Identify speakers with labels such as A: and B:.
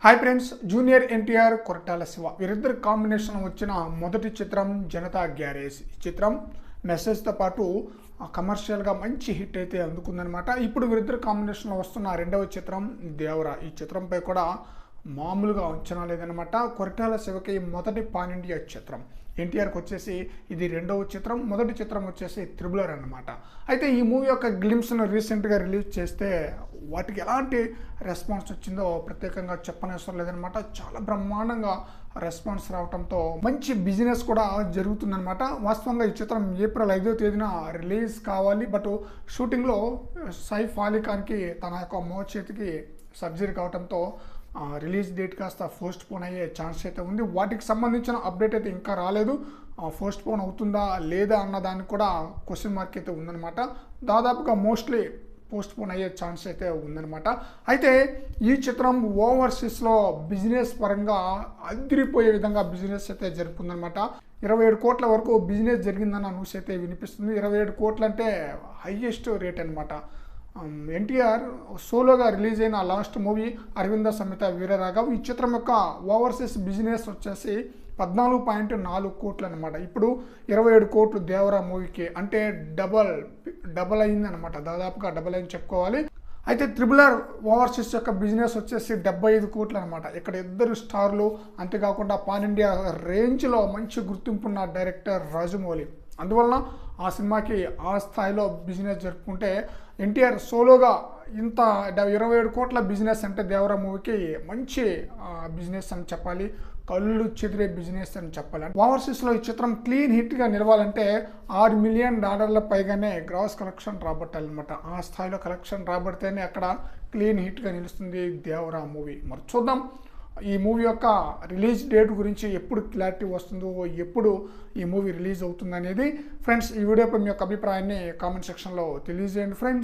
A: Hi friends, junior NTR, Koratala Shiva వీరిద్దరు combination వచ్చిన మొదటి చిత్రం జనతా గ్యారేజ్. ఈ చిత్రం మెసేజ్తో పాటు కమర్షియల్గా మంచి హిట్ అయితే అందుకుందనమాట. ఇప్పుడు వీరిద్దరు కాంబినేషన్లో వస్తున్న రెండవ చిత్రం దేవరా. ఈ చిత్రంపై కూడా మామూలుగా అంచనా లేదనమాట. కొరటాల శివకి మొదటి పాన్ ఇండియా చిత్రం, ఎన్టీఆర్కి వచ్చేసి ఇది రెండవ చిత్రం. మొదటి చిత్రం వచ్చేసి త్రిబులర్ అన్నమాట. అయితే ఈ మూవీ యొక్క గ్లిమ్స్ను రీసెంట్గా రిలీజ్ చేస్తే వాటికి ఎలాంటి రెస్పాన్స్ వచ్చిందో ప్రత్యేకంగా చెప్పనవసరం లేదనమాట. చాలా బ్రహ్మాండంగా రెస్పాన్స్ రావడంతో మంచి బిజినెస్ కూడా జరుగుతుందనమాట. వాస్తవంగా ఈ చిత్రం ఏప్రిల్ 5వ తేదీన రిలీజ్ కావాలి. బట్ షూటింగ్లో సైఫ్ అలీ ఖాన్కి తన యొక్క మోచేతికి సర్జరీ కావడంతో రిలీజ్ డేట్ కాస్త పోస్ట్ పోన్ అయ్యే ఛాన్స్ అయితే ఉంది. వాటికి సంబంధించిన అప్డేట్ అయితే ఇంకా రాలేదు. పోస్ట్ పోన్ అవుతుందా లేదా అన్న దానికి కూడా క్వశ్చన్ మార్క్ అయితే ఉందన్నమాట. దాదాపుగా మోస్ట్లీ పోస్ట్ పోన్ అయ్యే ఛాన్స్ అయితే ఉందన్నమాట. అయితే ఈ చిత్రం ఓవర్సీస్లో బిజినెస్ పరంగా అదిరిపోయే విధంగా బిజినెస్ అయితే జరుపుకుందనమాట. 27 కోట్ల వరకు బిజినెస్ జరిగిందన్న న్యూస్ అయితే వినిపిస్తుంది. 27 కోట్లు అంటే హైయెస్ట్ రేట్ అనమాట. ఎన్టీఆర్ సోలోగా రిలీజ్ అయిన లాస్ట్ మూవీ అరవింద సమేత వీరరాఘవ్. ఈ చిత్రం యొక్క ఓవర్సీస్ బిజినెస్ వచ్చేసి 14.4 కోట్లు అనమాట. ఇప్పుడు 27 కోట్లు దేవరా మూవీకి, అంటే డబల్ అయింది అనమాట. దాదాపుగా డబల్ అయింది చెప్పుకోవాలి. అయితే త్రిబులర్ ఓవర్సీస్ యొక్క బిజినెస్ వచ్చేసి 75 కోట్లు అనమాట. ఇక్కడ ఇద్దరు స్టార్లు, అంతేకాకుండా పాన్ ఇండియా రేంజ్లో మంచి గుర్తింపున్న డైరెక్టర్ రాజమౌళి. అందువలన ఆ సినిమాకి ఆ స్థాయిలో బిజినెస్ జరుపుకుంటే, ఎన్టీఆర్ సోలోగా ఇంత 27 కోట్ల బిజినెస్ అంటే దేవరా మూవీకి మంచి బిజినెస్ అని చెప్పాలి. కళ్ళు చెదిరే బిజినెస్ అని చెప్పాలి. ఓవర్సీస్లో ఈ చిత్రం క్లీన్ హిట్గా నిలవాలంటే $6 మిలియన్ పైగానే గ్రాస్ కలెక్షన్ రాబట్టాలన్నమాట. ఆ స్థాయిలో కలెక్షన్ రాబడితేనే అక్కడ క్లీన్ హిట్గా నిలుస్తుంది దేవరా మూవీ. మరి చూద్దాం ఈ మూవీ యొక్క రిలీజ్ డేట్ గురించి ఎప్పుడు క్లారిటీ వస్తుందో, ఎప్పుడు ఈ మూవీ రిలీజ్ అవుతుంది అనేది. ఫ్రెండ్స్, ఈ వీడియోపై మీ యొక్క అభిప్రాయాన్ని కామెంట్ సెక్షన్లో తెలియజేయండి ఫ్రెండ్స్.